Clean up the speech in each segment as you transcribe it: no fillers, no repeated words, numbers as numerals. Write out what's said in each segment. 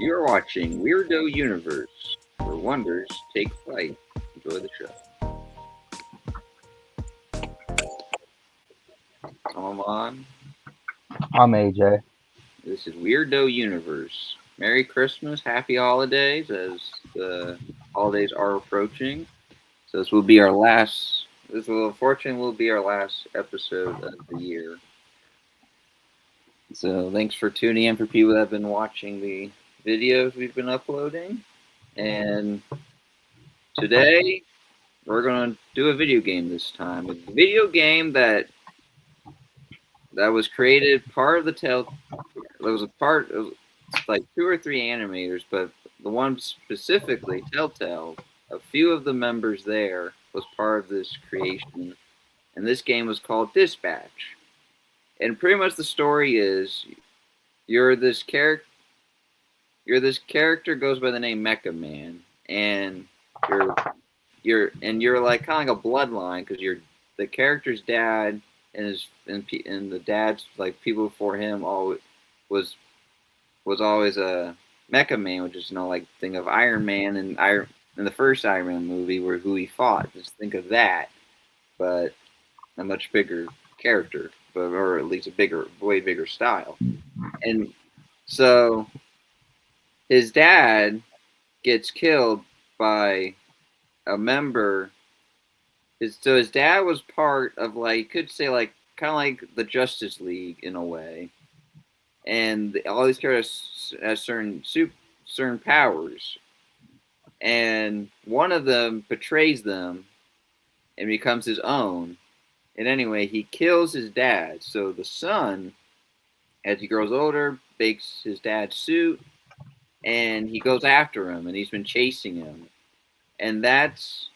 You're watching Weirdo Universe, where wonders take flight. Enjoy the show. I'm on. I'm AJ. This is Weirdo Universe. Merry Christmas, Happy Holidays, as the holidays are approaching. So this will be our last. This will unfortunately will be our last episode of the year. So thanks for tuning in for people that have been watching the videos we've been uploading. And today we're gonna do a video game this time. A video game that was created part of the tell. There was a part of like two or three animators, but the one specifically, Telltale, a few of the members there was part of this creation, and this game was called Dispatch. And pretty much the story is you're this character. This character goes by the name Mecha Man, and you're you're like kind of like a bloodline because you're the character's dad and the dad's like people before him all was always a Mecha Man, which is like think of Iron Man and Iron in the first Iron Man movie where who he fought. Just think of that, but a much bigger character, but or at least a bigger, way bigger style. And so his dad gets killed by a member. His dad was part of like you could say like kind of like the Justice League in a way, and all these characters have certain powers, and one of them betrays them and becomes his own. And anyway, he kills his dad. So the son, as he grows older, makes his dad's suit, and he goes after him, and he's been chasing him, and that's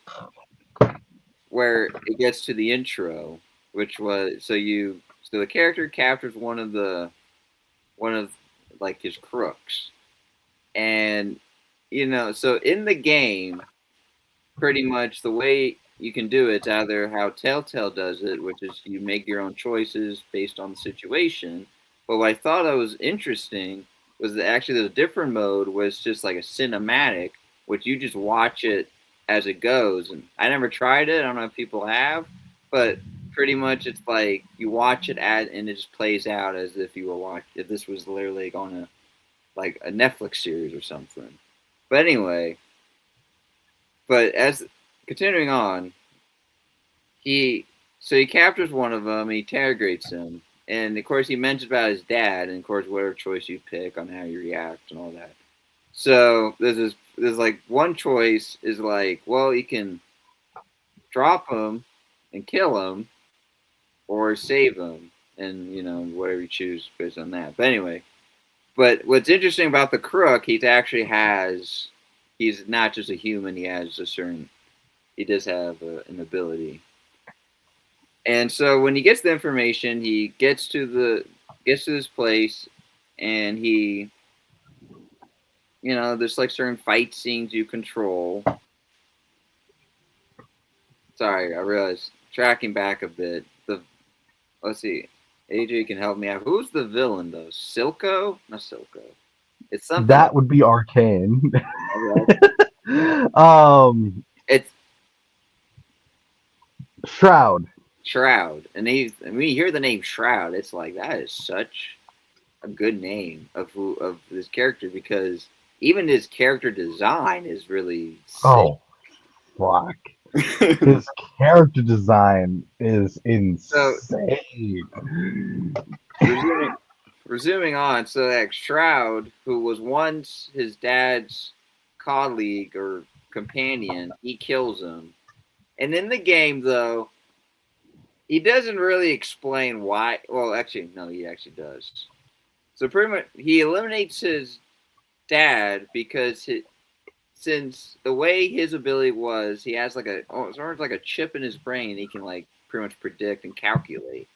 where it gets to the intro, which was so the character captures one of like his crooks, and so in the game, pretty much the way you can do it's either how Telltale does it, which is you make your own choices based on the situation. But what I thought was interesting was that actually there's a different mode where it's just like a cinematic, which you just watch it as it goes. And I never tried it. I don't know if people have, but pretty much it's like you watch it and it just plays out as if you were watching if this was literally on a Netflix series or something. But anyway, but as continuing on, he he captures one of them, he interrogates him, and of course he mentions about his dad, and of course whatever choice you pick on how you react and all that. So there's like one choice is like, well, you can drop him and kill him, or save him, and whatever you choose based on that. But anyway, but what's interesting about the crook, he's not just a human. He does have an ability. And so when he gets the information, he gets to this place, and there's like certain fight scenes you control. Sorry, I realized tracking back a bit. Let's see, AJ can help me out. Who's the villain though? Silco? Not Silco. It's something. That would be Arcane. Okay. um, It's Shroud. Shroud, and when you hear the name Shroud, it's like that is such a good name of this character because even his character design is really sick. Oh, fuck. His character design is So insane. resuming, resuming on, so that Shroud, who was once his dad's colleague or companion, he kills him. And in the game, though, he doesn't really explain why. Well, actually, no, he actually does. So pretty much, he eliminates his dad because since the way his ability was, he has like sort of like a chip in his brain. He can like pretty much predict and calculate.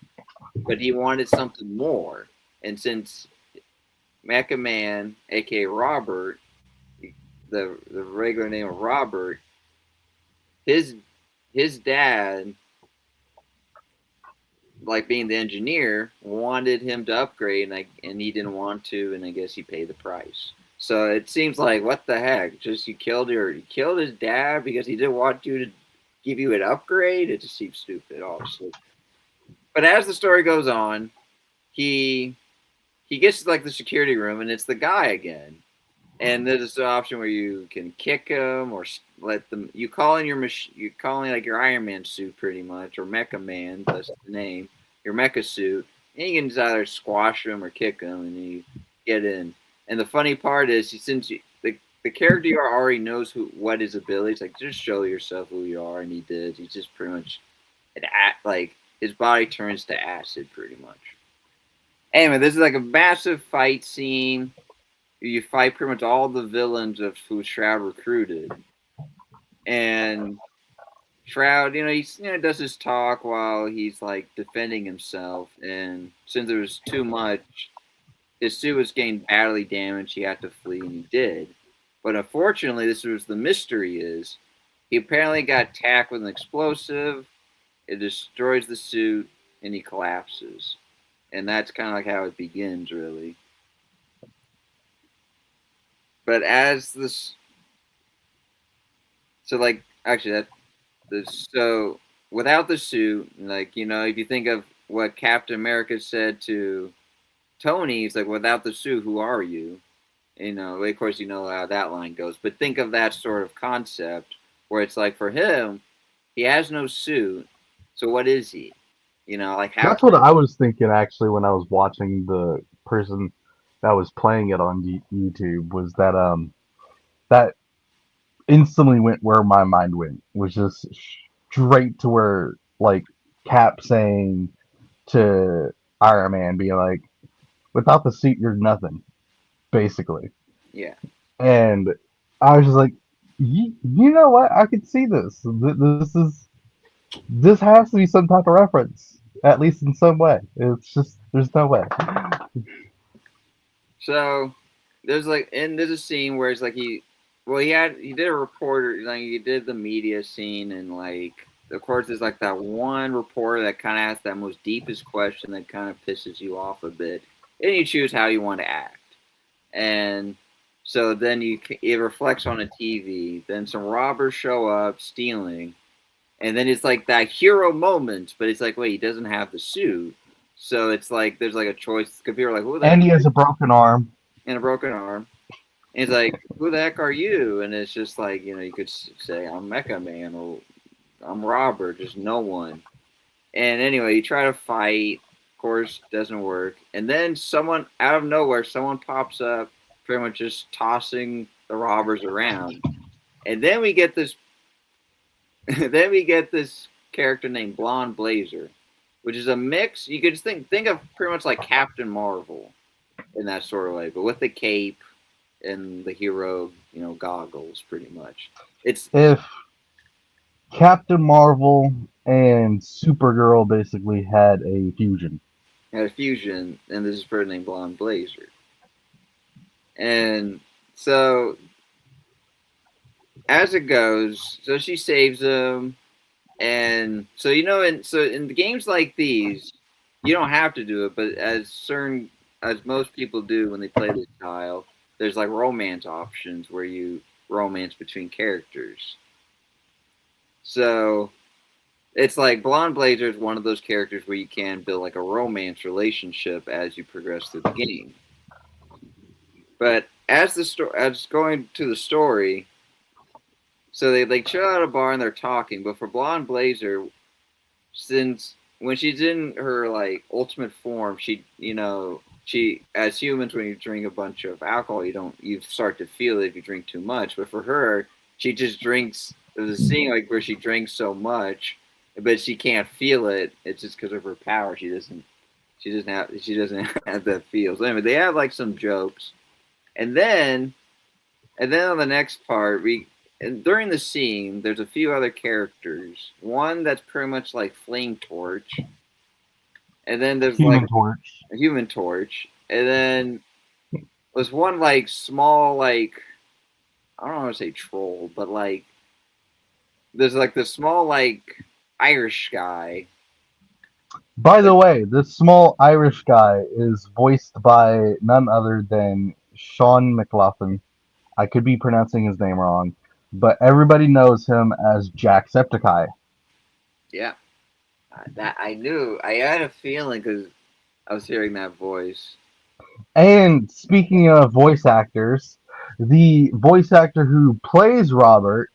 But he wanted something more, and since Mecha Man, aka Robert, the regular name of Robert, his his dad, like being the engineer, wanted him to upgrade, and he didn't want to, and I guess he paid the price. So it seems like what the heck? Just you killed his dad because he didn't want you to give you an upgrade. It just seems stupid, obviously. But as the story goes on, he gets to like the security room and it's the guy again. And there's an option where you can kick him or let them. You call in you call in like your Iron Man suit pretty much, or Mecha Man. That's the name. Your Mecha suit, and you can just either squash him or kick him, and you get in. And the funny part is, since the character you are already knows what his abilities, like just show yourself who you are, and he did. He's just pretty much like his body turns to acid pretty much. Anyway, this is like a massive fight scene. You fight pretty much all the villains of who Shroud recruited, and Shroud, he does his talk while he's like defending himself, and since there was too much, his suit was getting badly damaged. He had to flee, and he did. But unfortunately, this was the mystery: is he apparently got attacked with an explosive. It destroys the suit, and he collapses, and that's kind of like how it begins, really. But as this, so like actually so without the suit, like if you think of what Captain America said to Tony, it's like without the suit, who are you? Of course you know how that line goes, but think of that sort of concept where it's like for him, he has no suit, so what is he? Like how? That's what I was thinking actually when I was watching the person that was playing it on YouTube. Was that instantly went where my mind went, was just straight to where like Cap saying to Iron Man, being like, "Without the suit, you're nothing," basically. Yeah. And I was just like, you know what? I could see this. This has to be some type of reference, at least in some way. It's just there's no way. So there's a scene where it's like he did a reporter, like he did the media scene, and like of course there's like that one reporter that kind of asks that most deepest question that kind of pisses you off a bit, and you choose how you want to act. And so then it reflects on a TV. Then some robbers show up stealing, and then it's like that hero moment. But it's like, wait, he doesn't have the suit, so it's like there's like a choice. Computer like, who the And he has a broken arm. and a broken arm. And he's like, who the heck are you? And it's just like you could say I'm Mecha Man or I'm Robert, just no one. And anyway, you try to fight. Of course, doesn't work. And then someone out of nowhere, someone pops up, pretty much just tossing the robbers around. And then we get this. Then we get this character named Blonde Blazer, which is a mix. You could just think of pretty much like Captain Marvel in that sort of way, but with the cape and the hero, goggles, pretty much. It's if Captain Marvel and Supergirl basically had a fusion. Had a fusion, and this is her named Blonde Blazer. And so, as it goes, so she saves him, and so in the games like these, you don't have to do it, but as most people do when they play this style, there's like romance options where you romance between characters. So it's like Blonde Blazer is one of those characters where you can build like a romance relationship as you progress through the game. But as going to the story, so they chill out at a bar and they're talking. But for Blonde Blazer, since when she's in her like ultimate form, she as humans, when you drink a bunch of alcohol, you start to feel it if you drink too much. But for her, she just drinks. There's a scene like where she drinks so much, but she can't feel it. It's just because of her power. She doesn't have that feel. So anyway, they have like some jokes, and then on the next part, during the scene, there's a few other characters. One that's pretty much like Flame Torch, and then there's Human like Torch. a Human Torch, and then there's one like small like I don't want to say troll, but like there's like this small like Irish guy. By the way, this small Irish guy is voiced by none other than Sean McLaughlin. I could be pronouncing his name wrong, but everybody knows him as Jacksepticeye. Yeah, that I knew. I had a feeling because I was hearing that voice. And speaking of voice actors, the voice actor who plays Robert,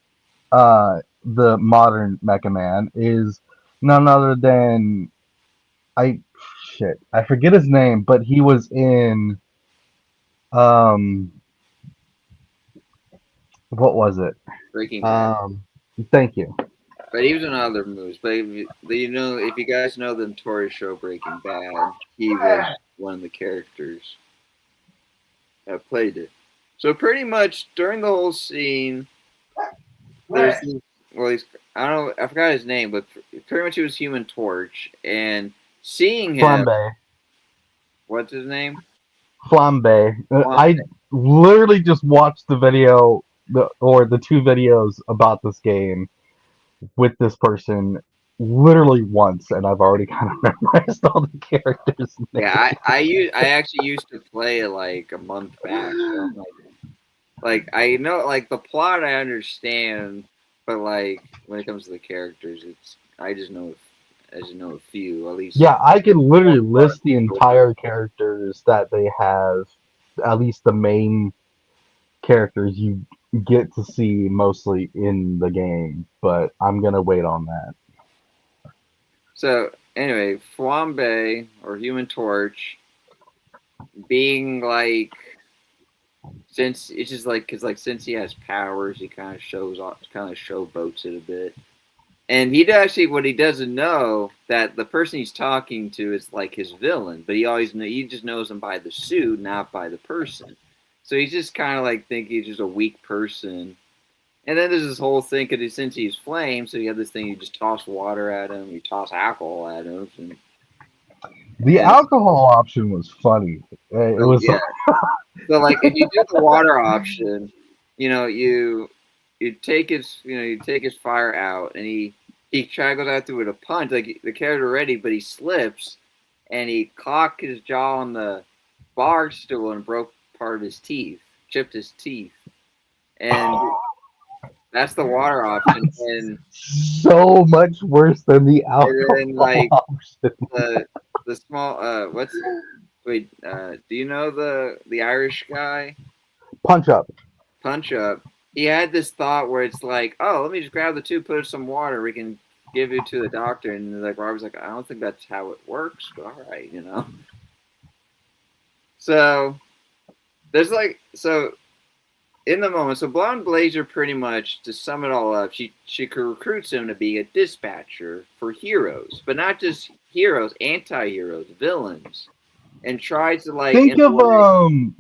the modern Mecha Man, is none other than I I forget his name, but he was in um what was it? Breaking Bad. Um Thank you. But he was in other movies. But if you guys know the notorious show Breaking Bad, he was one of the characters that played it. So pretty much during the whole scene, there's this, well, he's I don't know, I forgot his name, but pretty much he was Human Torch, and seeing him, Flambe. what's his name? Flambe. Well, I literally just watched the video or the two videos about this game with this person literally once, and I've already kind of memorized all the characters' names. yeah, I actually used to play it like a month back. So I'm like I know like the plot I understand, but like when it comes to the characters, it's I just know a few at least. Yeah, I could literally One part. list the entire characters that they have, at least the main characters you get to see mostly in the game, but I'm gonna wait on that. So anyway, Flambe or Human Torch being like since it's just like because like since he has powers, he kind of shows off, kind of showboats it a bit. And he actually, what he doesn't know that the person he's talking to is like his villain, but he just knows him by the suit, not by the person. So he's just kind of like thinking he's just a weak person. And then there's this whole thing because since he's flame, so you have this thing you just toss water at him, you toss alcohol at him, The and alcohol option was funny. It so was yeah. So like if you do the water option, you know you take his fire out, and he tries goes after with a punch like the character ready, but he slips and he clocked his jaw on the bar stool and broke part of his teeth, chipped his teeth, and that's the water option. so much worse than the And then alcohol like option. the small what's wait do you know the Irish guy Punch up. Punch Up? He had this thought where it's like, oh, let me just grab the tube, put in some water, we can give it to the doctor. And like Robert's like, I don't think that's how it works, but all right, you know. So there's like so in the moment, so Blonde Blazer pretty much to sum it all up, she recruits him to be a dispatcher for heroes, but not just heroes, anti-heroes, villains, and tries to like Think in a of way,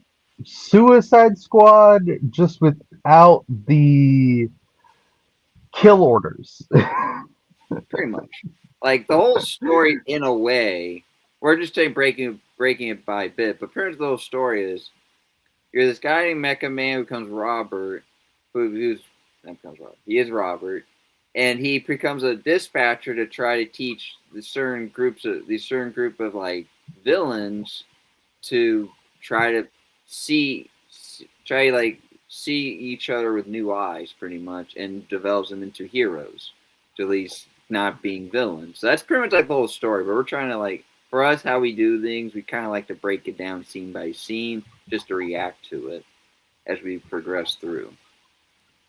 Suicide Squad just without the kill orders. pretty much like the whole story in a way. We're just saying breaking it by bit, but pretty much the whole story is you're this guy named Mecha Man who becomes Robert, who's not becomes Robert. He is Robert, and he becomes a dispatcher to try to teach these certain group of like villains to try to see try to like see each other with new eyes, pretty much, and develops them into heroes, to at least not being villains. So that's pretty much like the whole story. But we're trying to like for us how we do things, we kind of like to break it down scene by scene just to react to it as we progress through.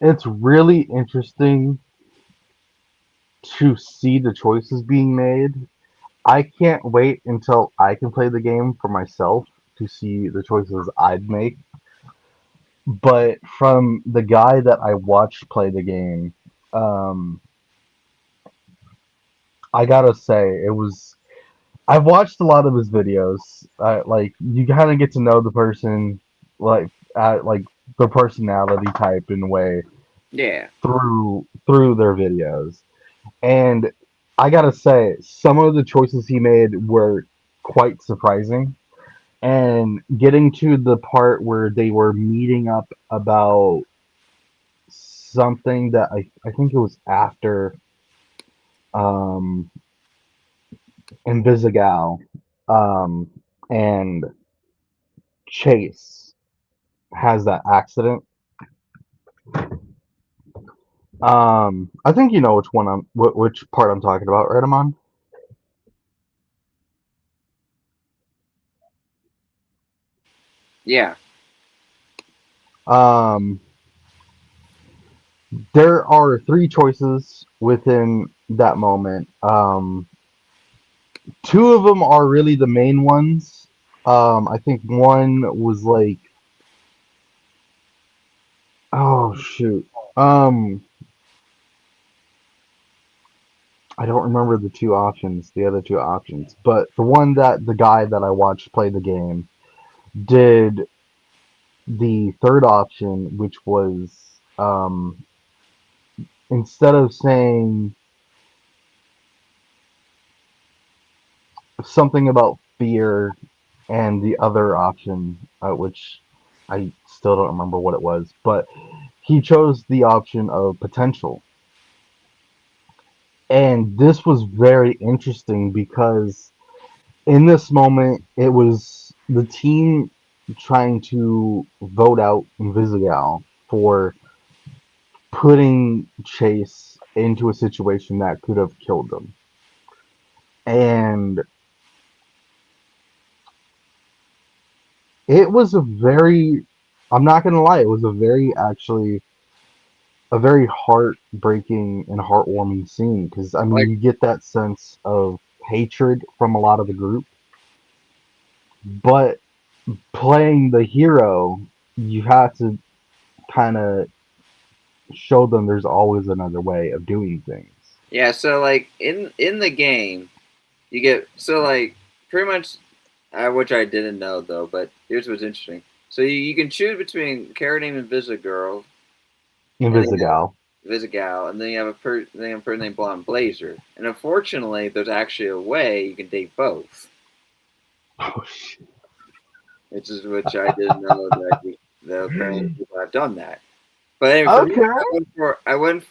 It's really interesting to see the choices being made. I can't wait until I can play the game for myself to see the choices I'd make. But from the guy that I watched play the game, um, I gotta say it was. I've watched a lot of his videos. Like you kind of get to know the person, like the personality type in a way Yeah, through their videos. And I gotta say, some of the choices he made were quite surprising. And getting to the part where they were meeting up about something that I think it was after um, Invisigal and Chase. has that accident. I think you know which one which part I'm talking about, right, Amon? Yeah. Um, there are three choices within that moment. Two of them are really the main ones. I think one was like, oh shoot. Um, I don't remember the other two options, but the one that the guy that I watched play the game did the third option, which was instead of saying something about fear and the other option, which I still don't remember what it was, but he chose the option of potential. And this was very interesting because in this moment, it was the team trying to vote out Invisigal for putting Chase into a situation that could have killed them. And it was a very, I'm not going to lie, it was a very, actually, a very heartbreaking and heartwarming scene because, I mean, Like, you get that sense of hatred from a lot of the group, but playing the hero, you have to kind of show them there's always another way of doing things. yeah. So like in the game, you get so like pretty much, which I didn't know though. But here's what's interesting. So you can choose between a character named Invisigirl and then you Invisigal. have Visigal, and then you have a person named Blonde Blazer. And unfortunately, there's actually a way you can date both, Oh shit. which I didn't know that apparently people have done that. But anyway, for me, Okay. I went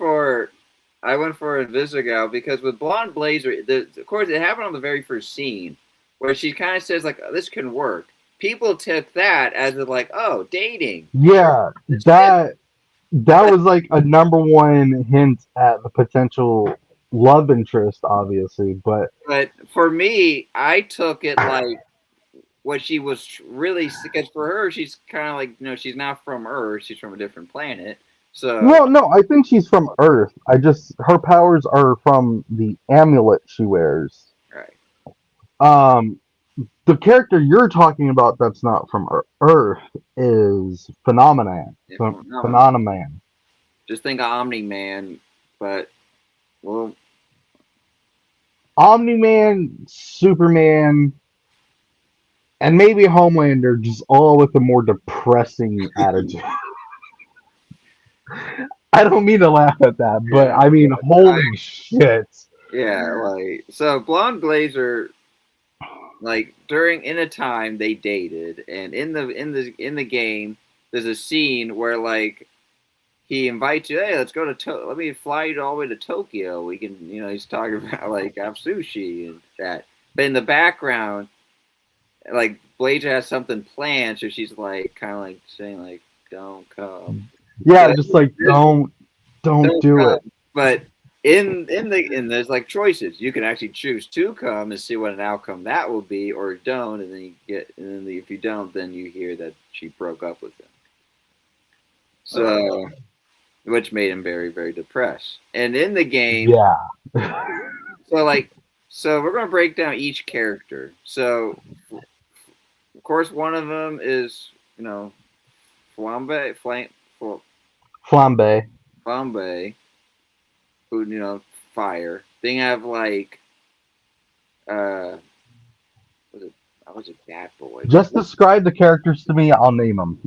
for Invisigal because with Blonde Blazer, of course, it happened on the very first scene where she kind of says like, oh, "This can work." People took that as like, "Oh, dating." Yeah, It's it. that But was like a number one hint at the potential love interest, obviously. But but for me, I took it like what she was really because for her, she's kind of like she's not from Earth; she's from a different planet. So well, no, I think she's from Earth. I just her powers are from the amulet she wears. right, Um, the character you're talking about that's not from Earth is Phenomenon. yeah, phenomenon. Phenomenon. Just think of Omni Man, but well, Omni Man, Superman, and maybe Homelander, just all with a more depressing attitude. I don't mean to laugh at that, but yeah, I mean, I, holy shit. yeah, like so. Blonde Blazer, like during in a time they dated, and in the game, there's a scene where like he invites you, hey, let's go to let me fly you all the way to Tokyo. We can, he's talking about like have sushi and that. But in the background, like Blazer has something planned, so she's like kind of like saying like, "Don't come." Yeah, But just like don't don't do it. come. But in there's like choices. You can actually choose to come and see what an outcome that will be, or don't, and then if you don't, then you hear that she broke up with him. So which made him very very depressed. And in the game, Yeah. so like so we're gonna break down each character. So of course one of them is Flambe, Flambe. Flambe, who fire. Then you have like was it I was a bad boy. Just describe the characters to me, I'll name them.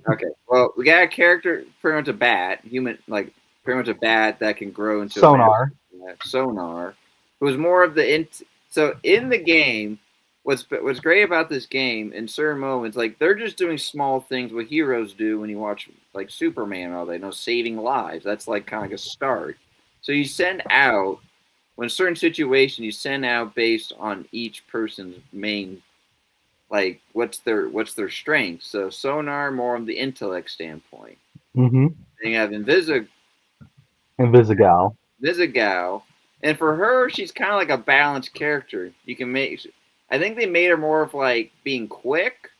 Okay, well we got a character pretty much a bat, human like pretty much a bat that can grow into a bat. Sonar. Sonar, who's more of the so in the game. What's great about this game in certain moments, like they're just doing small things what heroes do when you watch like Superman all day, saving lives. That's like kind of a start. So you send out when certain situation you send out based on each person's main like what's their strength. So Sonar more on the intellect standpoint. Mm-hmm. Then you have And Visigal. Visigal, and for her, she's kind of like a balanced character. You can make. I think they made her more of like being quick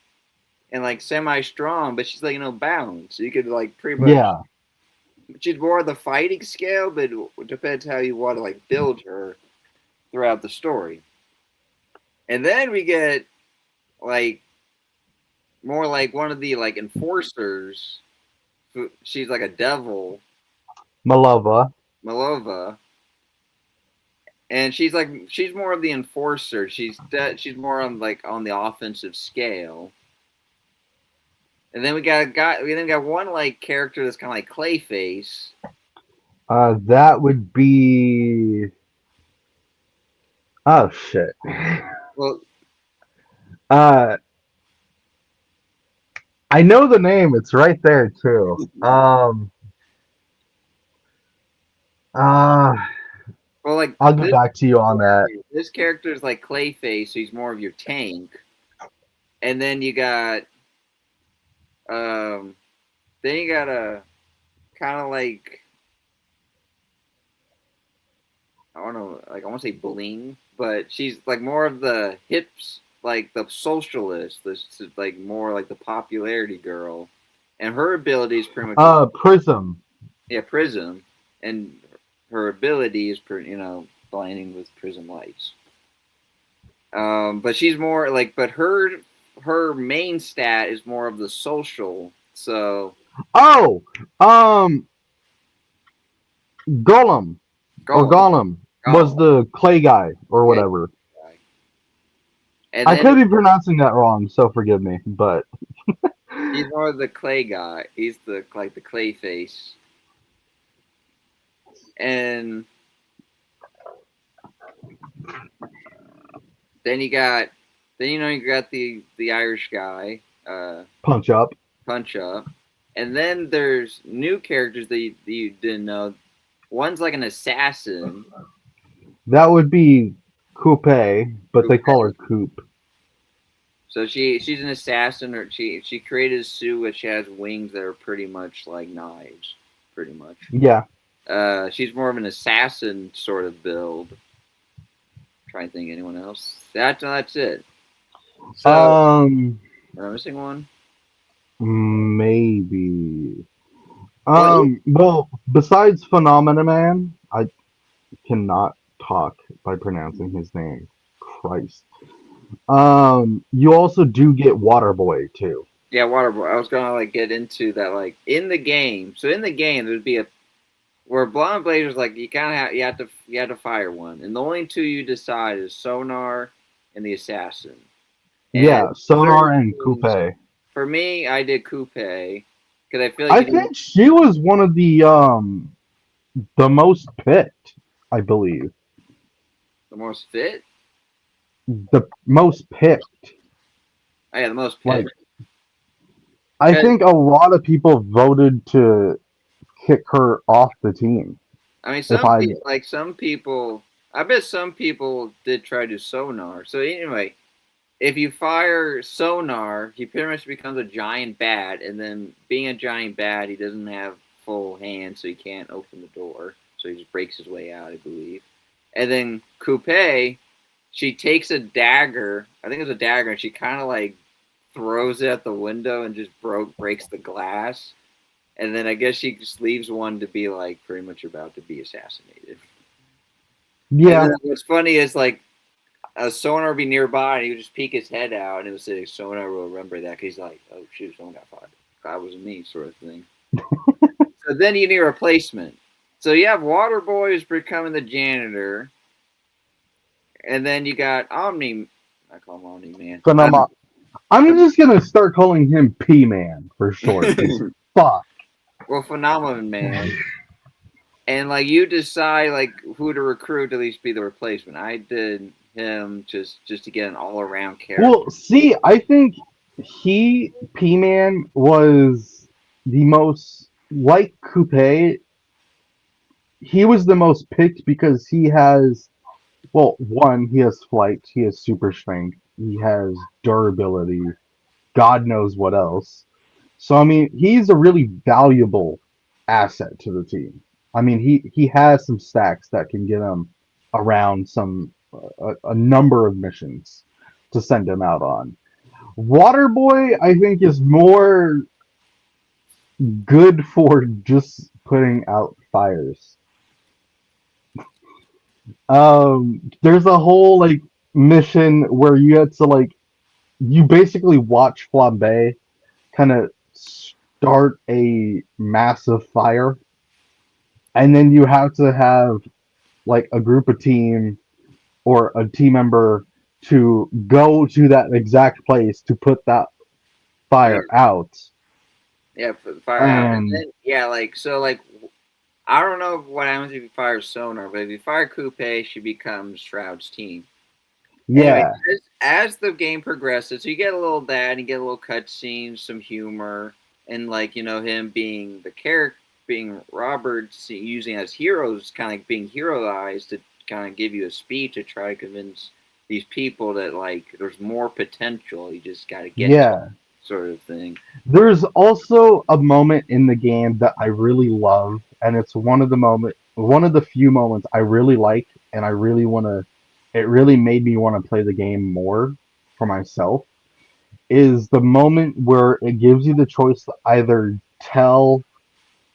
and like semi strong, but she's like balanced. So you could like pretty much. Yeah. She's more of the fighting scale, but it depends how you want to like build her throughout the story. And then we get like more like one of the like enforcers. She's like a devil, Malova. Malova, and she's more of the enforcer. She's more on like on the offensive scale. And then we got one like character that's kind of like Clayface. That would be. Oh shit. Well, Uh, I know the name. It's right there too. Uh, well, like I'll get back to you on that. this character is like Clayface, so he's more of your tank. And then you got um, a kind of like I don't know, like I want to say bling, but she's like more of the hips, like the socialist, this like more like the popularity girl, and her ability is pretty much Prism. yeah, Prism, and her ability is blinding with prism lights. But she's more like, but her main stat is more of the social. So Oh, Golem or Gollum was the clay guy or whatever. And I could be pronouncing that wrong, so forgive me. But he's more of the clay guy. He's the clay face. And then you got the Irish guy, Punch Up. And then there's new characters that you didn't know. One's like an assassin. That would be Coupe, but they call her Coop. So she's an assassin, or she created a suit which has wings that are pretty much like knives, pretty much. Yeah. She's more of an assassin sort of build. I'm trying to think of anyone else. That's it. So, am I missing one? Maybe. Well, besides Phenomena Man, I cannot talk by pronouncing his name. Christ. You also do get Waterboy too. Yeah, Waterboy. I was gonna like get into that like in the game. So in the game, there'd be where Blonde Blazer's like you have to fire one, and the only two you decide is Sonar and the assassin. And yeah, Sonar and Coupe. For me, I did Coupe because I feel like I think she was one of the most picked, I believe. The most fit? The most picked. Oh, yeah, the most picked. I think a lot of people voted to kick her off the team. I mean, some people, I bet some people did try to Sonar. So anyway, if you fire Sonar, he pretty much becomes a giant bat, and then being a giant bat, he doesn't have full hands, so he can't open the door. So he just breaks his way out, I believe. And then Coupe, she takes a dagger. I think it's a dagger, and she kind of like throws it at the window and just breaks the glass. And then I guess she just leaves one to be like pretty much about to be assassinated. Yeah. What's funny is like a Sonar would be nearby, and he would just peek his head out, and it would say Sonar will remember that because he's like, oh shoot, someone got fired. That wasn't me, sort of thing. So then you need a replacement. So you have Waterboy who's becoming the janitor, and then you got Omni. I call him Omni Man. I'm just gonna start calling him P Man for short. Fuck. Well, Phenomenon Man. And like you decide like who to recruit to at least be the replacement. I did him just to get an all around character. Well, see, I think P Man was the most like Coupe. He was the most picked because he has, well, one, he has flight, he has super strength. He has durability. God knows what else. So I mean, he's a really valuable asset to the team. I mean, he has some stacks that can get him around a number of missions to send him out on. Waterboy, I think, is more good for just putting out fires. There's a whole like mission where you had to like you basically watch Flambe kind of start a massive fire, and then you have to have like a group of team or a team member to go to that exact place to put that Yeah, fire out. yeah, for the fire out, and And then yeah, like so, like I don't know what happens if you fire Sonar, but if you fire Coupe, she becomes Shroud's team. Anyway, yeah, as the game progresses, so you get a little of that, and you get a little cutscenes, some humor, and like him being the character, being Robert, using as heroes, kind of like being heroized to kind of give you a speech to try to convince these people that like there's more potential. You just got to get to yeah. it, sort of thing. There's also a moment in the game that I really love, and it's one of the few moments I really like, and I really want to. It really made me want to play the game more for myself. Is the moment where it gives you the choice to either tell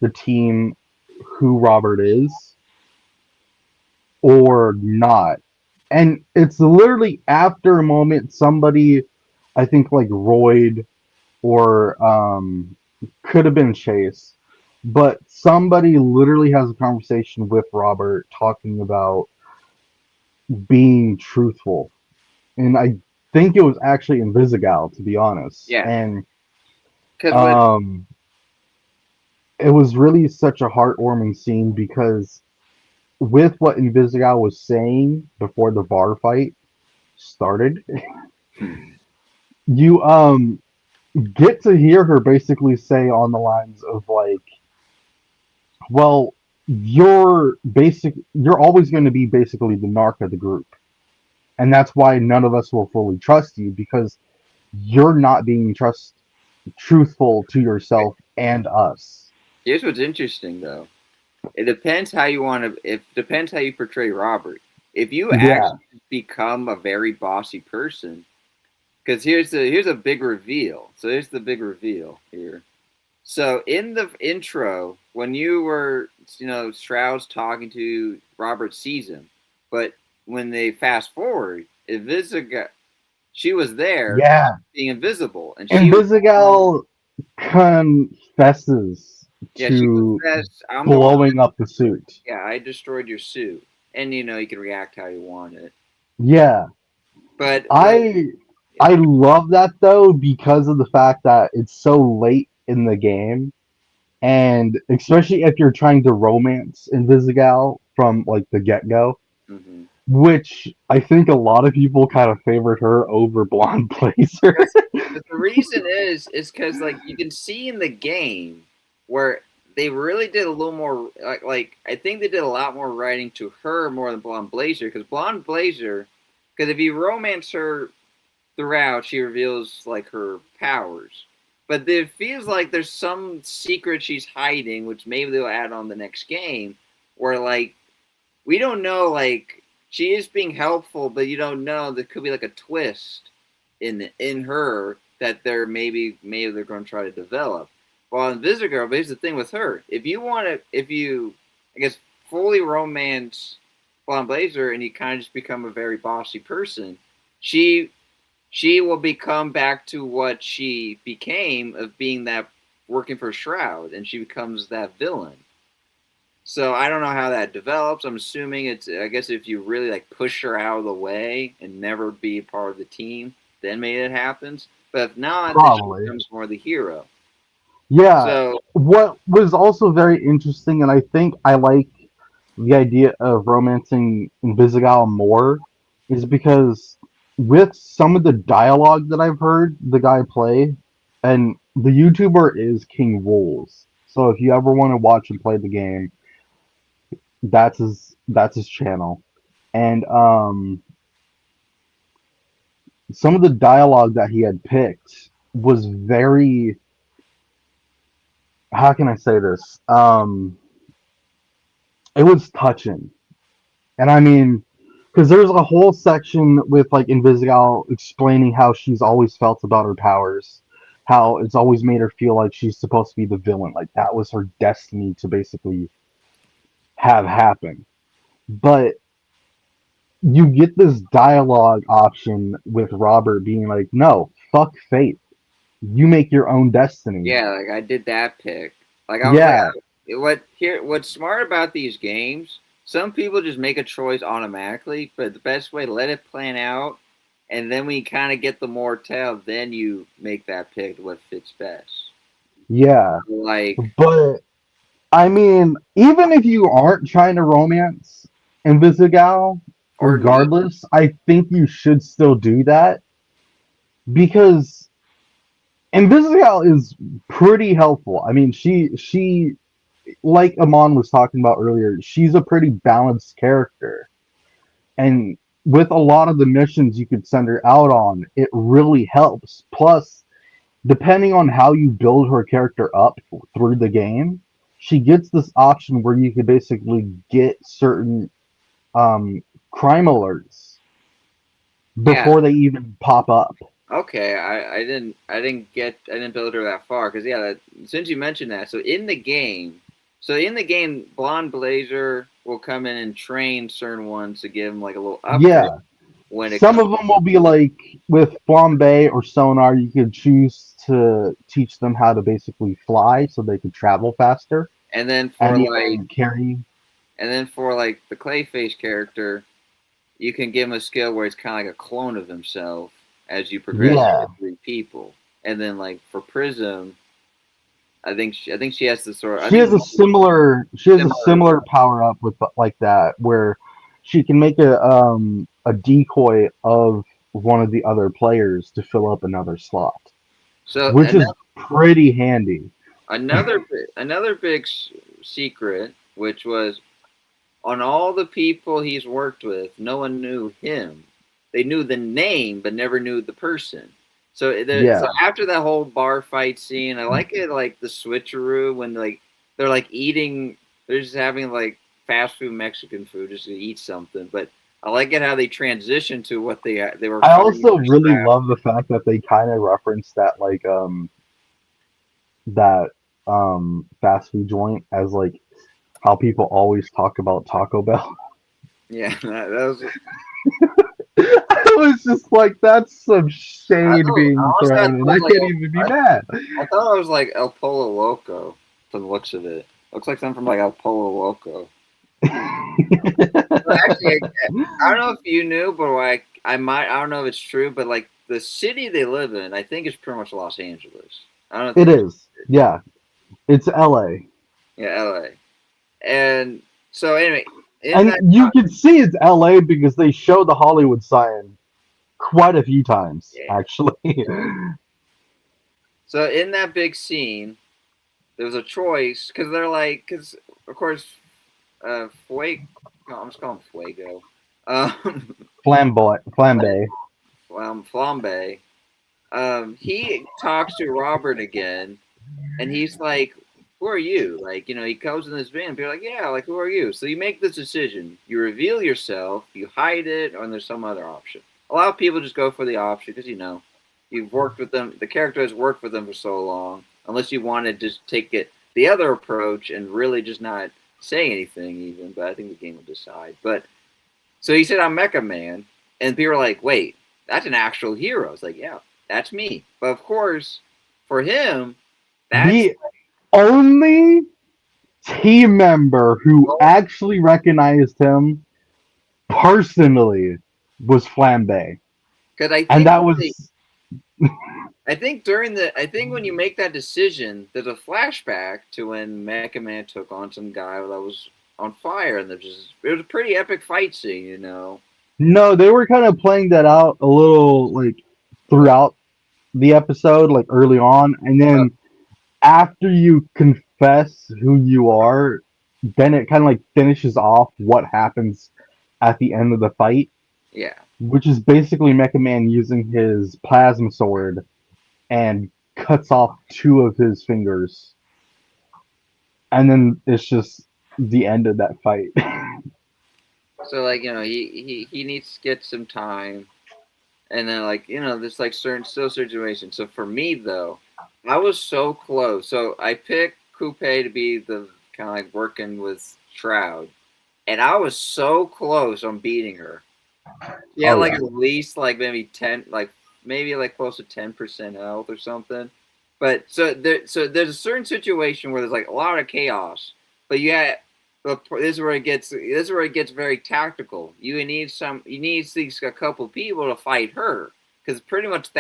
the team who Robert is or not. And it's literally after a moment somebody, I think like Royd or could have been Chase, but somebody literally has a conversation with Robert talking about being truthful. And I think it was actually Invisigal, to be honest. Yeah, And because what um, it was really such a heartwarming scene because with what Invisigal was saying before the bar fight started, you get to hear her basically say on the lines of like, well, you're always going to be basically the narc of the group. And that's why none of us will fully trust you because you're not being truthful to yourself and us. here's what's interesting though. It depends how you want to. It depends how you portray Robert. If you Yeah. actually become a very bossy person, because here's a big reveal. So here's the big reveal here. So in the intro, when you were Stroud's talking to Robert sees him, but when they fast forward, Invisiga, she was there Yeah. being invisible, and she was Invisigal confesses yeah she to confessed I'm the one blowing up the suit. yeah I destroyed your suit, and you can react how you want it, Yeah. but I yeah. I love that though because of the fact that it's so late in the game and especially if you're trying to romance Invisigal from like the get-go, Mm-hmm. which I think a lot of people kind of favored her over Blonde Blazer. But the reason is because like you can see in the game where they really did a little more like I think they did a lot more writing to her more than Blonde Blazer because Blonde Blazer because if you romance her throughout she reveals like her powers, but it feels like there's some secret she's hiding which maybe they'll add on the next game where like we don't know like she is being helpful but you don't know there could be like a twist in her that maybe they're going to try to develop. Well, in Visitor, but here's the thing with her: if you, I guess, fully romance Blonde Blazer and you kind of just become a very bossy person, she she will become back to what she became of being that working for Shroud, and she becomes that villain. So I don't know how that develops. I'm assuming it's. I guess if you really like push her out of the way and never be a part of the team, then maybe it happens. But if not, then she Probably. becomes more the hero. Yeah. So What was also very interesting, and I think I like the idea of romancing Invisigal more, is because with some of the dialogue that I've heard the guy play, and the YouTuber is King Wolves. So if you ever want to watch and play the game, that's his channel. And some of the dialogue that he had picked was very, how can I say this? It was touching. And I mean, because there's a whole section with like Invisigal explaining how she's always felt about her powers, how it's always made her feel like she's supposed to be the villain, like that was her destiny to basically have happen. But you get this dialogue option with Robert being like, "No, fuck fate. You make your own destiny." Yeah, like I did that pick. Like I was like, Yeah, what's smart about these games? Some people just make a choice automatically, but the best way to let it plan out, and then when you kind of get the more tell, then you make that pick what fits best. yeah. Like, But I mean, even if you aren't trying to romance Invisigal, or regardless, I think you should still do that because Invisigal is pretty helpful. I mean, she like Amon was talking about earlier, she's a pretty balanced character. And with a lot of the missions you could send her out on, it really helps. Plus, depending on how you build her character up through the game, she gets this option where you can basically get certain um, crime alerts yeah, before they even pop up. okay. I didn't build her that far because yeah, since you mentioned that, so in the game, Blonde Blazer will come in and train certain ones to give them like a little upgrade Yeah, when it some comes. of them will be like with Flambe or Sonar, you could choose to teach them how to basically fly so they could travel faster And then and for like even carry. the Clayface character, you can give him a skill where it's kind of like a clone of himself as you progress Yeah, with three people. And then like for Prism, I think she has the sort. I think she has a similar. similar power up with like that where she can make a decoy of one of the other players to fill up another slot, So which is pretty handy. another big secret, which was on all the people he's worked with, no one knew him. They knew the name, but never knew the person. So Yeah, after that whole bar fight scene, I like it like the switcheroo when like they're like eating, they're just having like fast food Mexican food just to eat something. But I like it how they transition to what they were I fighting also for really scrap. love the fact that they kind of reference that like that fast food joint as like how people always talk about Taco Bell. Yeah, that was. I was just like, that's some shade being Honestly, thrown, and I can't even be mad. I thought it was like El Polo Loco from the looks of it. Looks like something from like El Polo Loco. Well, actually, I don't know if you knew, but like I don't know if it's true, but like the city they live in, I think is pretty much Los Angeles. I don't It think, is, yeah. It's LA, yeah, LA. And so anyway, in and that, you can see it's LA because they show the Hollywood sign quite a few times, yeah. actually. So in that big scene, there was a choice because they're like, because of course, Fuego, I'm just calling him Fuego. Um, Flambe. Flambe. He talks to Robert again, and he's like, "Who are you?" Like, you know, he goes in this van, and people are like, "Yeah, like, who are you?" So you make this decision: you reveal yourself, you hide it, or there's some other option. A lot of people just go for the option because you know you've worked with them. The character has worked with them for so long. Unless you want to just take it the other approach and really just not say anything, even. But I think the game will decide. But so he said, "I'm Mecha Man," and people are like, "Wait, that's an actual hero." It's like, "Yeah, that's me." But of course, for him, that's The only team member who actually recognized him personally was Flambe. because And that was, I think when you make that decision, there's a flashback to when Mecha Man took on some guy that was on fire, and it was a pretty epic fight scene, you know. no, they were kind of playing that out a little like throughout the episode, like early on. And Uh, then after you confess who you are, then it kind of like finishes off what happens at the end of the fight. Yeah. which is basically Mecha Man using his plasma sword and cuts off 2 of his fingers, and then it's just the end of that fight. So like he needs to get some time, and then like there's like certain still situations. So for me though, I was so close. So I picked Coupe to be the kind of like working with Shroud, and I was so close on beating her. Yeah, Oh like yeah, at least like maybe 10, like maybe like close to 10% health or something. But so there's a certain situation where there's like a lot of chaos, but but this is where it gets very tactical. You need these a couple people to fight her because pretty much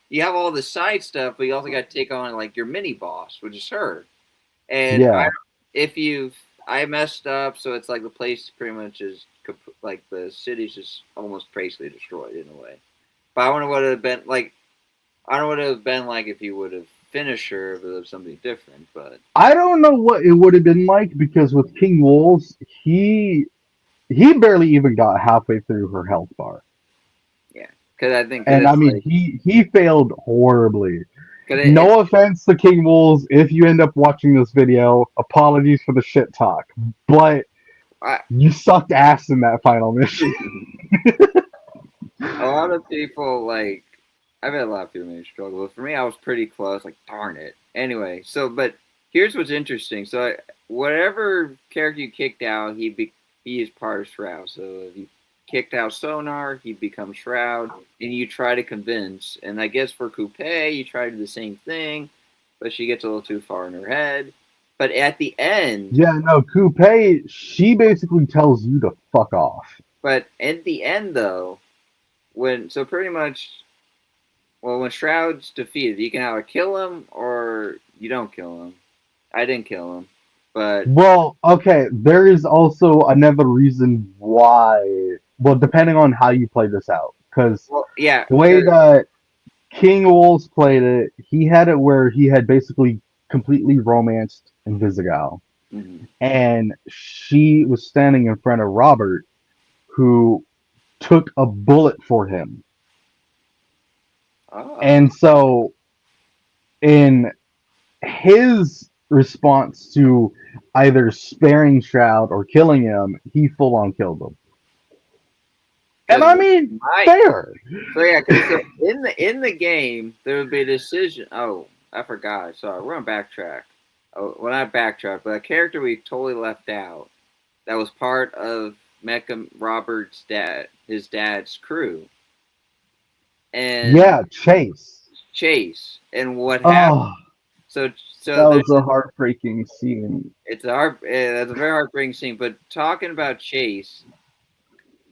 you have all the side stuff, but you also got to take on like your mini boss, which is her. And yeah. if you I messed up, so it's like the place pretty much is like the city's just almost basically destroyed in a way. But I wonder what it would have been like. I don't know what it would have been like if you would have finished her if it was something different. But I don't know what it would have been like because with King Wolves, he barely even got halfway through her health bar, yeah, because I think and because I it's mean like he failed horribly. because it's No offense to King Wolves, if you end up watching this video, apologies for the shit talk, but I, you sucked ass in that final mission. a lot of people like I've had a lot of people maybe struggle, but for me, I was pretty close. Like darn it. Anyway, but here's what's interesting. So whatever character you kicked out, he is part of Shroud. So if you kicked out Sonar, he becomes Shroud, and you try to convince. And I guess for Coupe, you try to do the same thing, but she gets a little too far in her head. But at the end, Yeah, no, Coupe, she basically tells you to fuck off. though, pretty much well, when Shroud's defeated, you can either kill him or you don't kill him. I didn't kill him, but Well, okay, there is also another reason why. Well, depending on how you play this out, because well, yeah, the way that King Wolves played it, he had it where he had basically completely romanced Invisigal, mhm. and she was standing in front of Robert, who took a bullet for him. Oh, And so, in his response to either sparing Shroud or killing him, he full on killed him. And because I mean, my fair. so yeah, because in the game there would be a decision. Oh, I forgot. Sorry, we're on backtrack. Oh, well, not backtrack, but a character we totally left out that was part of Mecha Robert's his dad's crew, and Yeah, Chase. Chase. And what happened? Oh, So that so was there's a heartbreaking scene. that's a very heartbreaking scene. But talking about Chase,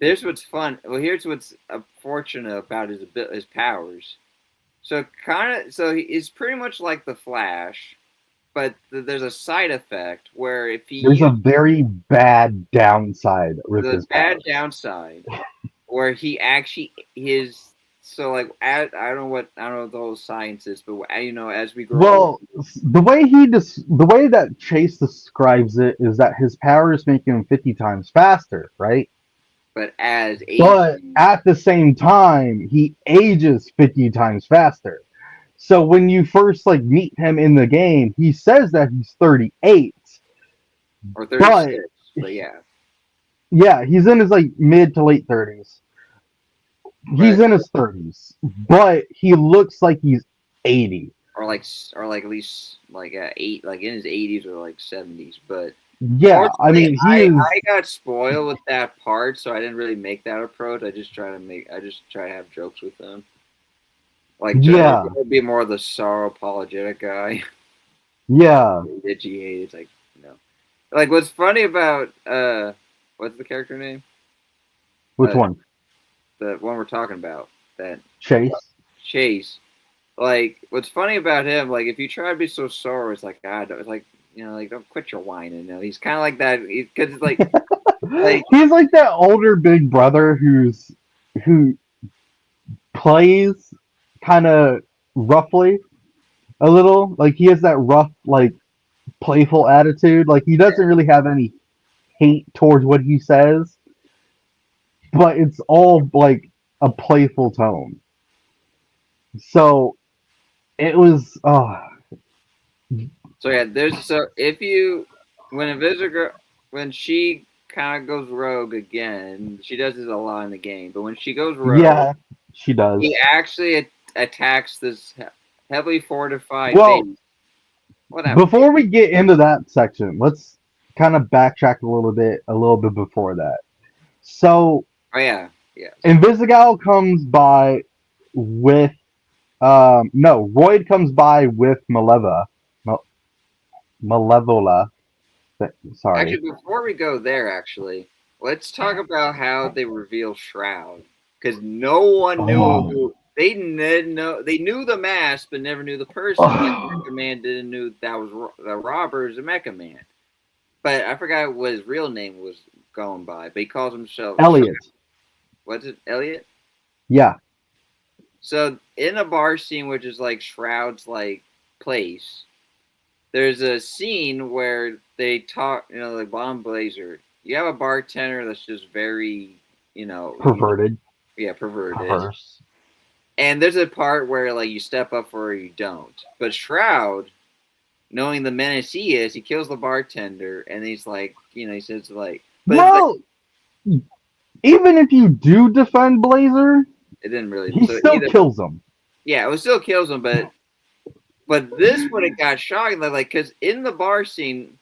here's what's fun. Well, here's what's unfortunate about his powers. He's pretty much like the Flash, but there's a side effect where if he There's a uses very bad downside with the his bad powers. downside, where he actually his so like I don't know what the whole science is, but as we grow old, Well, the way that Chase describes it is that his powers make him 50 times faster, right? but as But aging, at the same time, he ages 50 times faster. So when you first like meet him in the game, he says that he's 38, or but 36, but yeah, yeah, he's in his like mid to late 30s. He's but in his 30s, but he looks like he's 80. or like at least like like in his 80s or like 70s, but Yeah, I fortunately, mean, he is. I got spoiled with that part, so I didn't really make that approach. I just try to have jokes with them. Like generally, Yeah, would be more of the sorrow apologetic guy. yeah. That you hate. It's like like what's funny about what's the character name? Which Uh, one? the one we're talking about, that Chase? Chase. Like what's funny about him? Like if you try to be so sorrow, it's like God. It's like like don't quit your whining. He's kind of like that because it's like He's like that older big brother who plays kind of roughly a little. Like he has that rough, like playful attitude. Like he doesn't really have any hate towards what he says, but it's all like a playful tone. So it was. So yeah, there's so if you when a visitor when she kind of goes rogue again, she does this a lot in the game. But when she goes rogue, Yeah, she does. he actually attacks this heavily fortified Well, base. What happened? before we get into that section, let's kind of backtrack a little bit before that. So Oh yeah, yes. Invisigal comes by with no, Royd comes by with Malevola. Sorry. Actually, before we go there, let's talk about how they reveal Shroud because no one knew Oh. who they didn't know. They knew the mask, but never knew the person. Like Mecha Man didn't know that was the robber's a Mecha Man. But I forgot what his real name was going by. But he calls himself Elliot. What's it, Elliot? Yeah. So in a bar scene, which is like Shroud's like place, there's a scene where they talk. Like Bomb Blazer. You have a bartender that's just very, Perverted. Perverted. Perverse. And there's a part where like you step up or you don't. But Shroud, knowing the menace he is, he kills the bartender, and he's like, he says like, well, even if you do defend Blazer, it didn't really. He still kills him. Yeah, it still kills him, but this would have got shocking, like, because in the bar scene,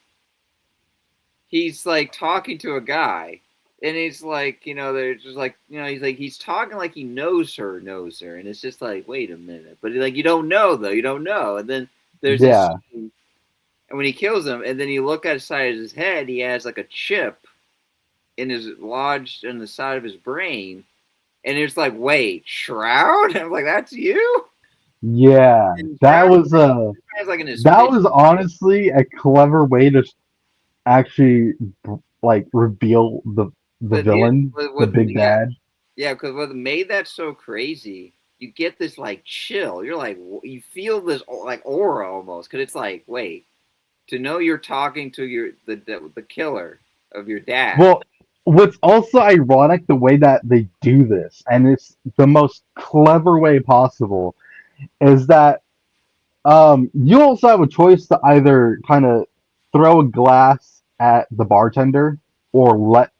he's like talking to a guy, and he's like, they're just like, he's talking like he knows her, and it's just like, wait a minute, but like you don't know though, and then there's this scene, and when he kills him, and then you look at the side of his head, he has like a chip in his lodged in the side of his brain, and it's like, wait, Shroud? I'm like, that's you? Yeah, that was honestly a clever way to actually like reveal the villain, the big bad. Yeah, because what made that so crazy, you get this like chill. You're like, you feel this like aura almost, because it's like, wait, to know you're talking to the killer of your dad. Well, what's also ironic the way that they do this, and it's the most clever way possible, is that you also have a choice to either kind of throw a glass at the bartender or let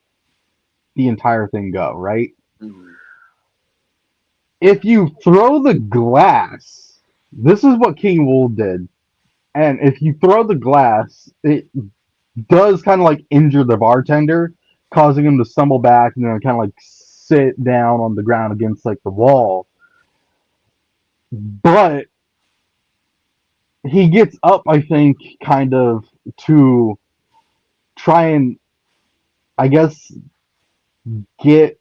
the entire thing go, right? Mm-hmm. If you throw the glass, this is what King Wool did, and if you throw the glass, it does kind of like injure the bartender, causing him to stumble back and then kind of like sit down on the ground against like the wall. But he gets up, I think, kind of to try and, I guess, get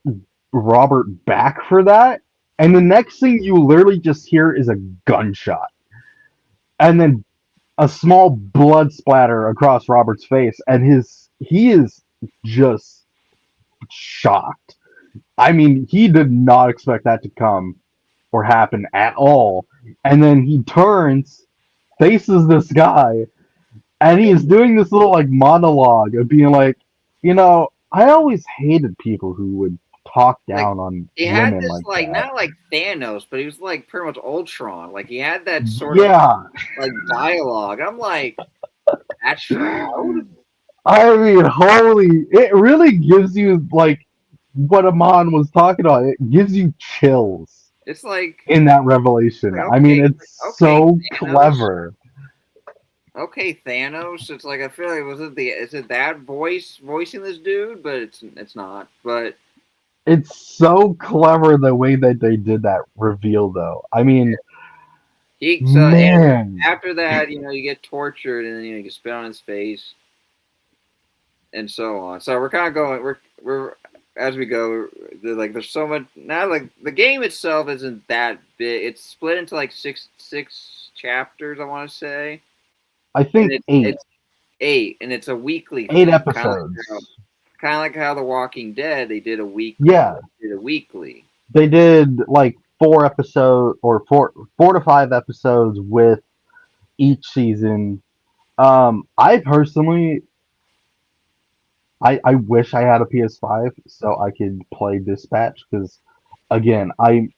Robert back for that. And the next thing you literally just hear is a gunshot. And then a small blood splatter across Robert's face. And he is just shocked. I mean, he did not expect that to come or happen at all. And then he turns, faces this guy, and he is doing this little like monologue of being like, I always hated people who would talk down on he had women this like that. Not like Thanos, but he was like pretty much Ultron. Like he had that sort of like dialogue. I'm like, that's Shroud? I mean, it really gives you like what Amon was talking about. It gives you chills. It's like in that revelation. Okay, I mean, it's so Thanos. Clever. Okay, Thanos. It's like I feel like is it that voicing this dude? But it's not. But it's so clever the way that they did that reveal, though. I mean, man. After that, you get tortured, and then you get spit on his face, and so on. So we're kind of going. We're as we go. There's so much now. Like the game itself isn't that big. It's split into like six chapters. I want to say. I think it's 8, and it's a weekly. 8 episodes. Kind of like how The Walking Dead, they did a week. Yeah, they did a weekly. They did like 4 episodes or 4 to 5 episodes with each season. I personally I wish I had a PS5 so I could play Dispatch because again, I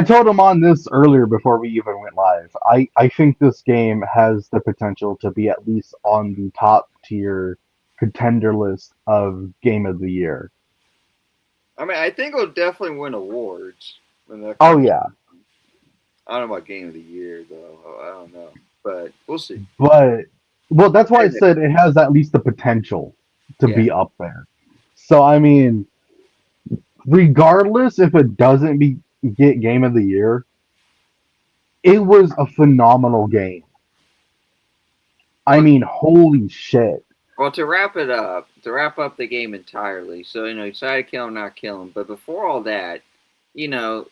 told him on this earlier before we even went live. I think this game has the potential to be at least on the top tier contender list of game of the year. I mean, I think it'll definitely win awards when that Oh comes. yeah, I don't know about game of the year though. I don't know, but we'll see. but well, that's why I said it has at least the potential to Yeah. be up there. So I mean, regardless if it doesn't get game of the year, it was a phenomenal game. I Well, mean, holy shit. well, to wrap up the game entirely. So you decide to kill him, not kill him. But before all that, you know,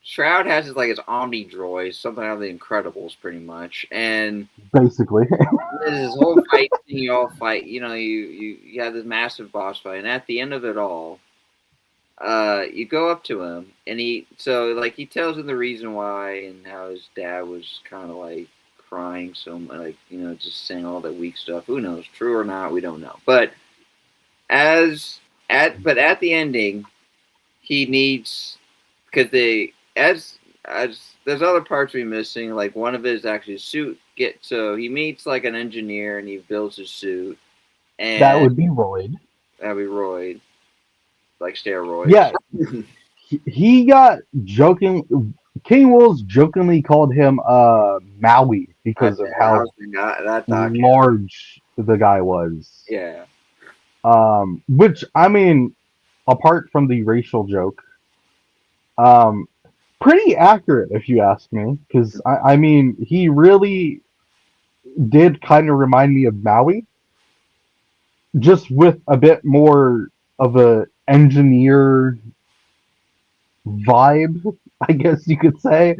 Shroud has his Omni droid, something out of the Incredibles, pretty much, and Basically. there's this whole fight thing. You all fight. You have this massive boss fight, and at the end of it all, you go up to him, and he tells him the reason why and how his dad was kind of like crying so much, just saying all that weak stuff. Who knows, true or not, we don't know. But at the ending, he needs because they as there's other parts we missing. Like one of it is actually a suit. So he meets like an engineer and he builds his suit, and That would be Royd. that'd be Roy, like steroids. Yeah, he got joking. King Wolves jokingly called him Maui because of how large the guy was. Yeah. Which I mean, apart from the racial joke, pretty accurate if you ask me. Because I mean, he really did kind of remind me of Maui, just with a bit more of a engineer vibe, I guess you could say.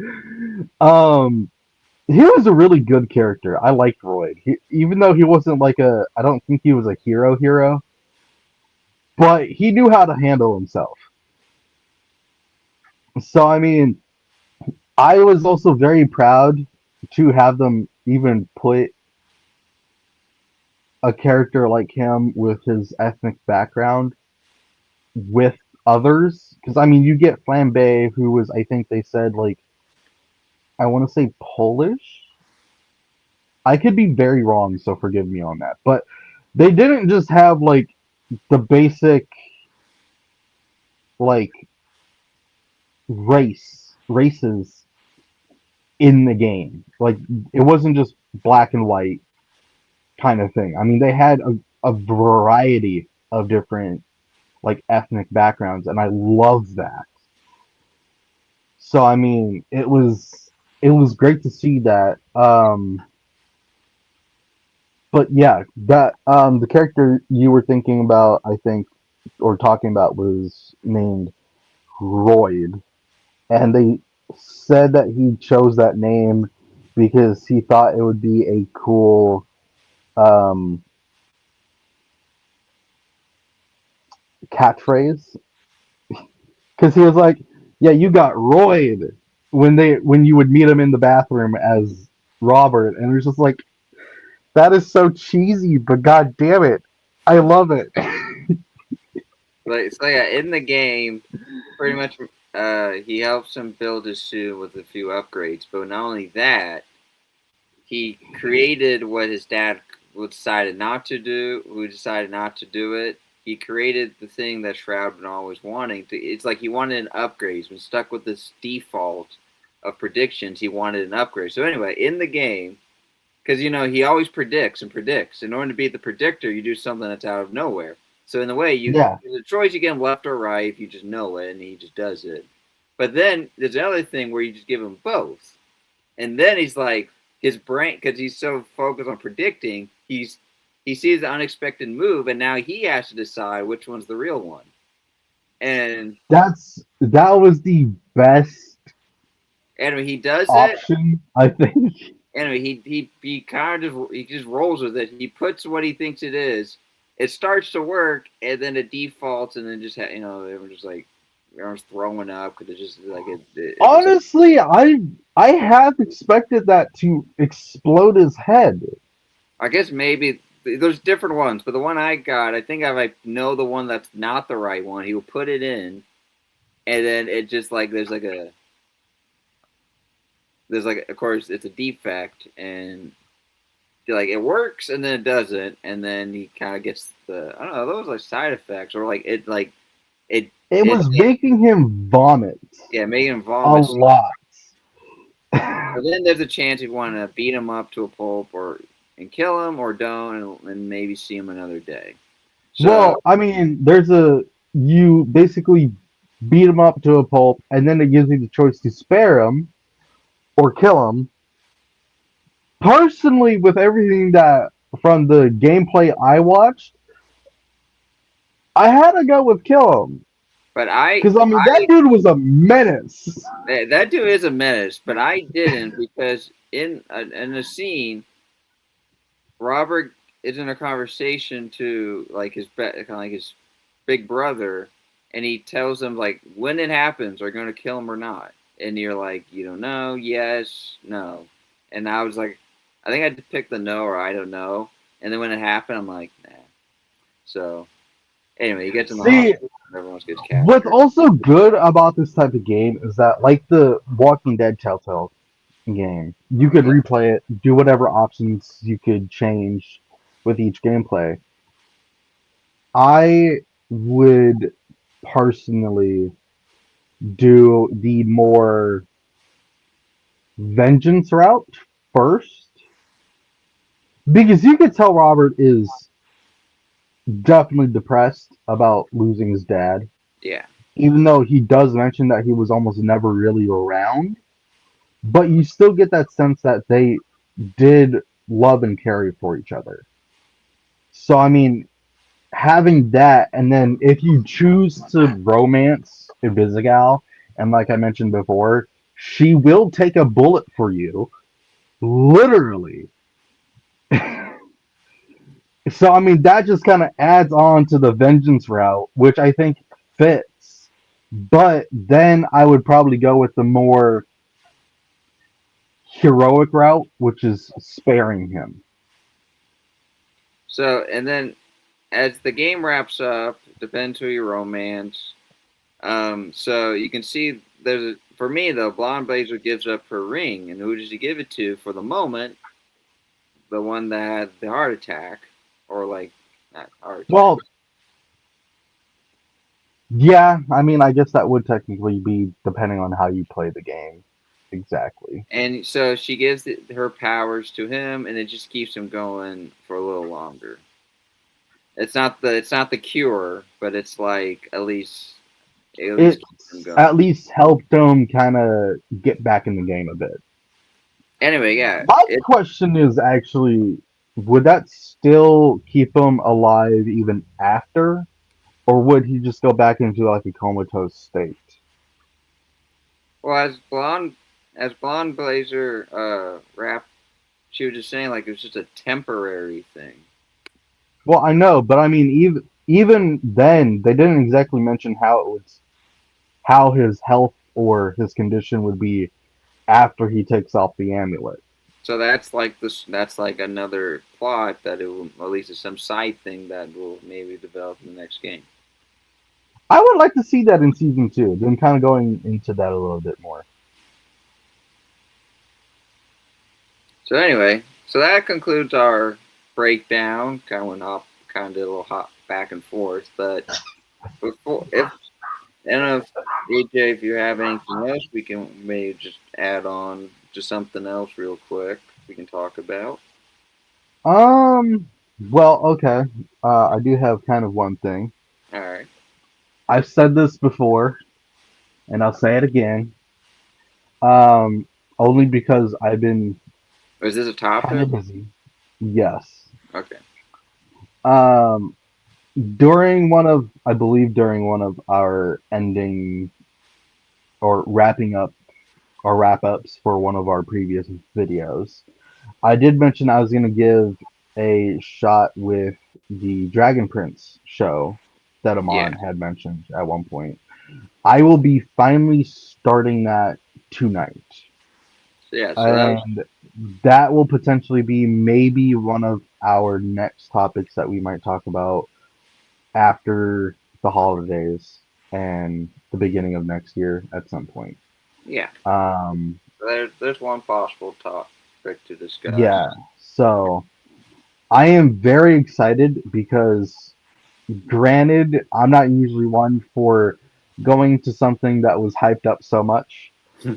He was a really good character. I liked Royd. Even though he wasn't I don't think he was a hero, but he knew how to handle himself. So I mean, I was also very proud to have them even put a character like him with his ethnic background with others. Because I mean, you get Flambe, who was, I think they said, I want to say Polish. I could be very wrong, so forgive me on that. But they didn't just have the basic like races in the game. Like it wasn't just black and white kind of thing. I mean, they had a variety of different ethnic backgrounds, and I love that. So I mean, it was great to see that. But yeah, that the character you were thinking about, I think, or talking about, was named Royd, and they said that he chose that name because he thought it would be a cool um, catchphrase. Because he was like, "Yeah, you got Royd," when you would meet him in the bathroom as Robert, and it was just like, that is so cheesy, but god damn it, I love it. In the game, pretty much, he helps him build his suit with a few upgrades. But not only that, he created what his dad decided not to do. Who decided not to do it? He created the thing that Shroud been always wanting. It's like he wanted an upgrade. He's been stuck with this default of predictions. He wanted an upgrade. So anyway, in the game, because he always predicts and predicts. In order to beat the predictor, you do something that's out of nowhere. So in the way, the choice you get him left or right if you just know it, and he just does it. But then there's another thing where you just give him both, and then he's like his brain, because he's so focused on predicting, he sees the unexpected move, and now he has to decide which one's the real one. And that was the best. Anyway, he does option, I think. Anyway, he kind of just rolls with it. He puts what he thinks it is. It starts to work, and then it defaults, and then just everyone's just like everyone's throwing up because it's just like it honestly, I have expected that to explode his head. I guess maybe there's different ones, but the one I got, I think I know the one that's not the right one. He will put it in, and then it just like there's like of course it's a defect, and like it works and then it doesn't, and then he kind of gets the I don't know those like side effects or like it It was making him vomit yeah making him a vomit. lot. But then there's a chance you want to beat him up to a pulp or and kill him or don't and maybe see him another day. So, Well, I mean, you basically beat him up to a pulp, and then it gives you the choice to spare him or kill him. Personally, with everything that from the gameplay I watched, I had to go with kill him but because I mean that dude was a menace. that dude is a menace, but I didn't because in a scene, Robert is in a conversation to like kind of like his big brother, and he tells him like when it happens, are you going to kill him or not? And you're like, you don't know, yes, no, and I was like, I think I had to pick the no or I don't know, and then when it happened, I'm like, nah. So anyway, you get to the hospital, and everyone gets captured. What's also good about this type of game is that, like the Walking Dead Telltale game, you could replay it, do whatever options you could change with each gameplay. I would personally do the more vengeance route first because you could tell Robert is definitely depressed about losing his dad. Yeah. Even though he does mention that he was almost never really around, but you still get that sense that they did love and care for each other. So I mean, having that, and then if you choose to romance Invisigal, and like I mentioned before, she will take a bullet for you, literally. So I mean, that just kind of adds on to the vengeance route, which I think fits. But then I would probably go with the more heroic route, which is sparing him. So and then as the game wraps up, depends who you romance. So you can see for me though, Blonde Blazer gives up her ring, and who does he give it to for the moment? The one that had the heart attack, or like not heart attack. Well, yeah, I mean, I guess that would technically be depending on how you play the game. Exactly. And so she gives her powers to him, and it just keeps him going for a little longer. It's not the cure, but it's like at least It's at least helped him kind of get back in the game a bit. Anyway, yeah. My question is actually, would that still keep him alive even after, or would he just go back into like a comatose state? Well, as Blonde Blazer rap, she was just saying like it was just a temporary thing. Well, I know, but I mean, even then, they didn't exactly mention how his health or his condition would be after he takes off the amulet. So that's like this. That's like another plot that it will at least is some side thing that will maybe develop in the next game. I would like to see that in season 2. Them kind of going into that a little bit more. So anyway, so that concludes our breakdown. Kind of went off, kind of did a little hop back and forth. But before, if I don't know if AJ, if you have anything else, we can maybe just add on to something else real quick. We can talk about. Well, okay. I do have kind of one thing. All right. I've said this before, and I'll say it again. Only because I've been Is this a topic? kind of busy. Yes. Okay. I believe during one of our ending or wrapping up or wrap ups for one of our previous videos, I did mention I was going to give a shot with the Dragon Prince show that Amon had mentioned at one point. I will be finally starting that tonight. Yeah, so that was And that will potentially be maybe one of our next topics that we might talk about after the holidays and the beginning of next year at some point. yeah. Um, There's one possible topic to discuss. yeah, so I am very excited because, granted, I'm not usually one for going to something that was hyped up so much,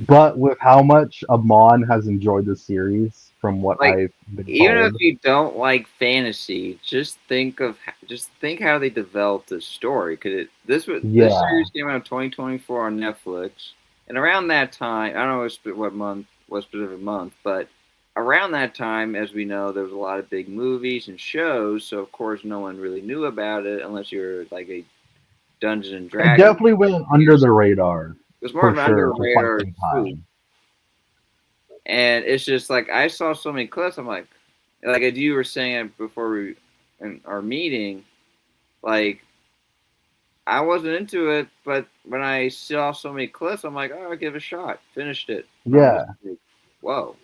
but with how much Amon has enjoyed the series, from what Like, I've been even if told. you don't like fantasy, just think how they developed this story. Cause this Yeah, series came out in 2024 on Netflix, and around that time, I don't know what specific month, but around that time, as we know, there was a lot of big movies and shows. So of course, no one really knew about it unless you're like a Dungeons and it Dragons. definitely went under the radar It was more for of an under sure the for quite radar some swoop. time. And it's just like I saw so many clips. I'm like as you were saying before we in our meeting, like I wasn't into it, but when I saw so many clips, I'm like, oh, I'll give it a shot. Finished it. I'm just Yeah, like, whoa.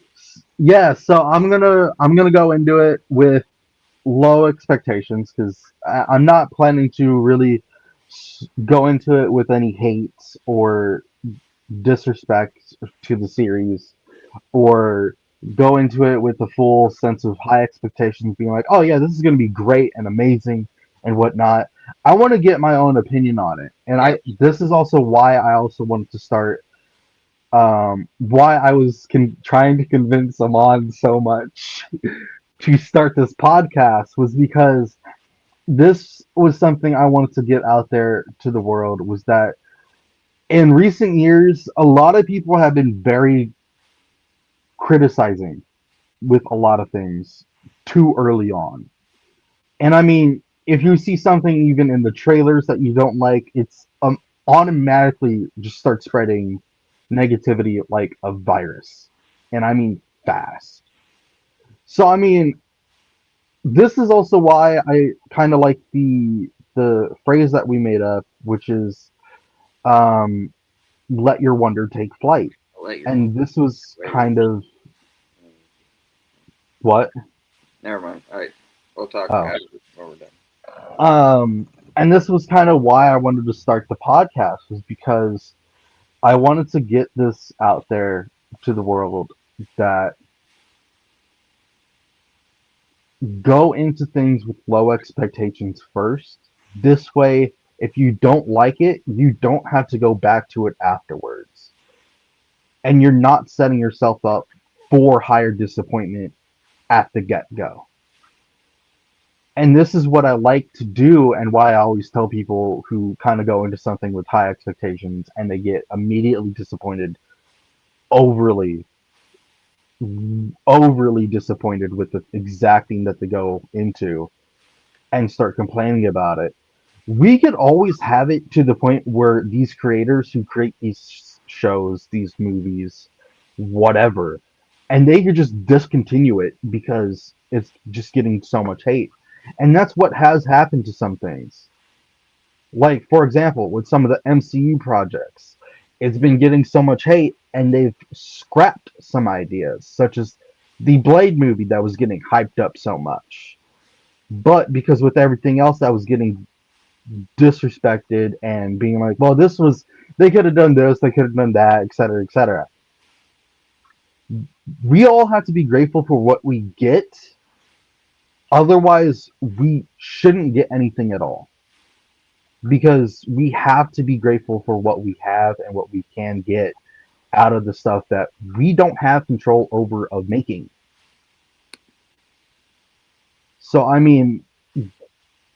yeah. So I'm gonna go into it with low expectations because I'm not planning to really go into it with any hate or disrespect to the series, or go into it with a full sense of high expectations, being like, oh yeah, this is going to be great and amazing and whatnot. I want to get my own opinion on it, and Yep. I this is also why I also wanted to start. Why I was trying to convince Amon so much to start this podcast was because this was something I wanted to get out there to the world, was that in recent years, a lot of people have been very criticizing with a lot of things too early on. And I mean, if you see something even in the trailers that you don't like, it's automatically just start spreading negativity like a virus. And I mean fast. So I mean, this is also why I kind of like the phrase that we made up, which is um, "let your wonder take flight." I'll let your And this was wait. kind of what? Never mind. All right. We'll talk Oh, after when we're done. and this was kind of why I wanted to start the podcast, was because I wanted to get this out there to the world, that go into things with low expectations first. This way, if you don't like it, you don't have to go back to it afterwards. And you're not setting yourself up for higher disappointment at the get go. And this is what I like to do, and why I always tell people who kind of go into something with high expectations and they get immediately disappointed, overly, overly disappointed with the exact thing that they go into, and start complaining about it. We could always have it to the point where these creators who create these shows, these movies, whatever, and they could just discontinue it because it's just getting so much hate. And that's what has happened to some things. Like, for example, with some of the MCU projects, it's been getting so much hate, and they've scrapped some ideas, such as the Blade movie that was getting hyped up so much. But because with everything else that was getting disrespected and being like, well, this was, they could have done this, they could have done that, etc., etc. We all have to be grateful for what we get. Otherwise, we shouldn't get anything at all, because we have to be grateful for what we have and what we can get out of the stuff that we don't have control over of making. So, I mean,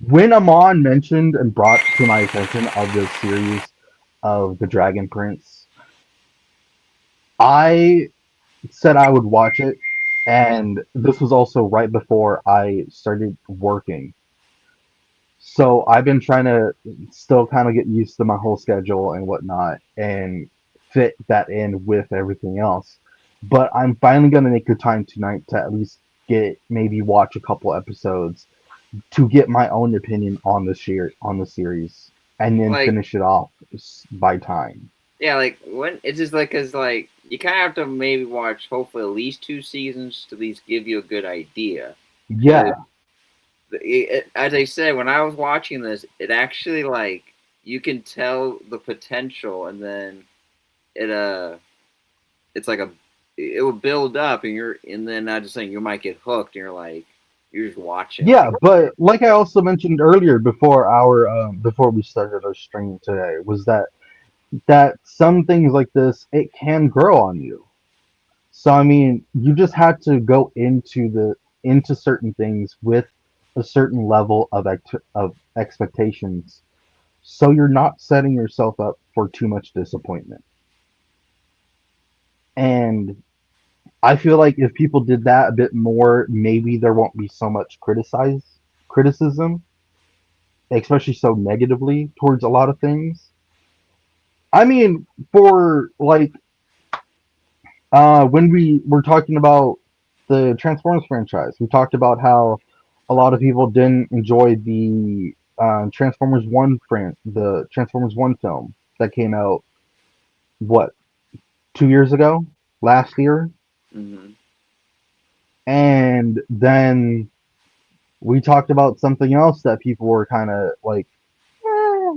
when Amon mentioned and brought to my attention of this series of The Dragon Prince, I said I would watch it, and this was also right before I started working. So I've been trying to still kind of get used to my whole schedule and whatnot, and fit that in with everything else. But I'm finally gonna make the time tonight to at least get, maybe watch a couple episodes to get my own opinion on the series, and then Like finish it off by time. yeah, like when it's just like cause like you kind of have to maybe watch hopefully at least 2 seasons to at least give you a good idea. Yeah, As I said, when I was watching this, it actually like you can tell the potential, and then it it's like it will build up, and then I just think you might get hooked, and you're just watching. yeah, but like I also mentioned earlier before before we started our stream today, was that some things like this it can grow on you. So I mean, you just had to go into certain things with a certain level of expectations, so you're not setting yourself up for too much disappointment. And I feel like if people did that a bit more, maybe there won't be so much criticism, especially so negatively towards a lot of things. I mean, for like when we were talking about the Transformers franchise, we talked about how a lot of people didn't enjoy the the Transformers One film that came out what 2 years ago, last year, Mm-hmm. and then we talked about something else that people were kind of like, eh,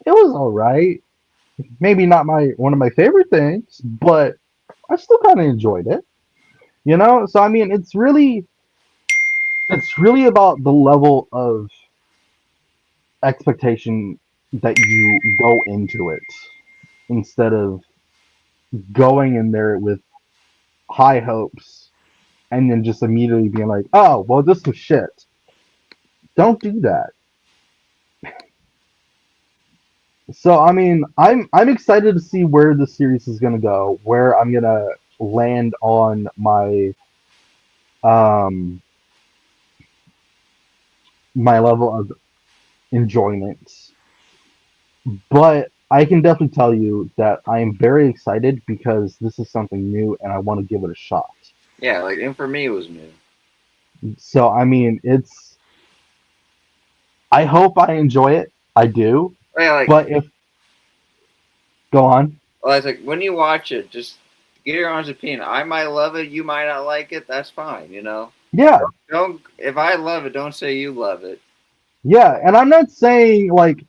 it was all right. Maybe not my one of my favorite things, but I still kind of enjoyed it. You know, so I mean, it's really about the level of expectation that you go into it instead of going in there with high hopes and then just immediately being like, oh, well, this was shit. Don't do that. So I mean, I'm excited to see where the series is gonna go, where I'm gonna land on um my level of enjoyment. But I can definitely tell you that I am very excited because this is something new and I want to give it a shot. Yeah, like and for me it was new. So I mean, I hope I enjoy it. I do. Yeah, like But if go on. well, it's like when you watch it, just get your honest opinion. I might love it, you might not like it. That's fine, you know. Yeah. Don't if I love it, don't say you love it. Yeah, and I'm not saying like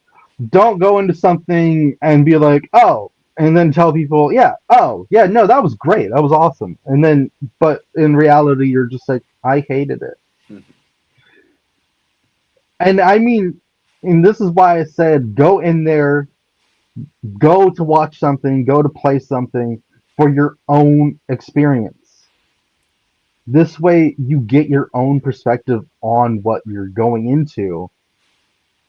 don't go into something and be like, "Oh," and then tell people, "Yeah, oh, yeah, no, that was great. That was awesome." And then but in reality you're just like, "I hated it." And I mean, and this is why I said go in there, go to watch something, go to play something for your own experience. This way you get your own perspective on what you're going into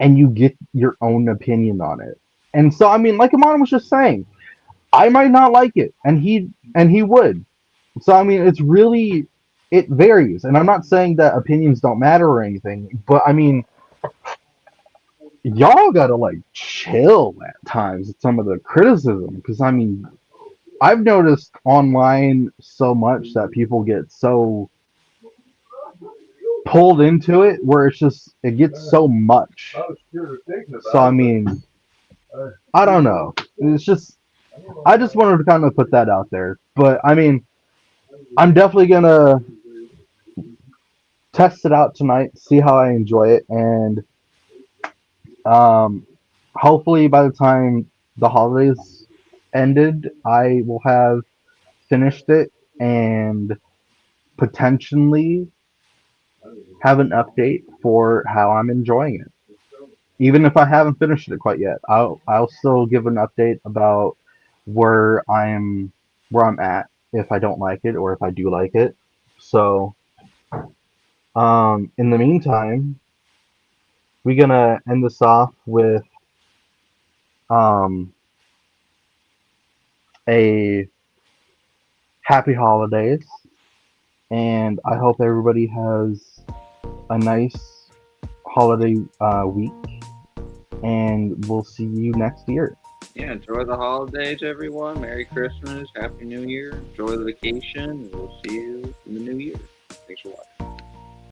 and you get your own opinion on it. And so I mean, like Amon was just saying, I might not like it and he would. So I mean, it varies. And I'm not saying that opinions don't matter or anything, but I mean, y'all gotta like chill at times with some of the criticism because I mean I've noticed online so much that people get so pulled into it where it gets so much. So I mean, I don't know. It's just I just wanted to kind of put that out there. But I mean, I'm definitely gonna test it out tonight, see how I enjoy it, and hopefully by the time the holidays ended, I will have finished it and potentially have an update for how I'm enjoying it. Even if I haven't finished it quite yet, I'll still give an update about where I'm at if I don't like it or if I do like it. So, in the meantime, we're gonna end this off with um a happy holidays, and I hope everybody has a nice holiday week, and we'll see you next year. Yeah, enjoy the holidays, everyone. Merry Christmas, Happy New Year. Enjoy the vacation, and we'll see you in the new year. Thanks for watching.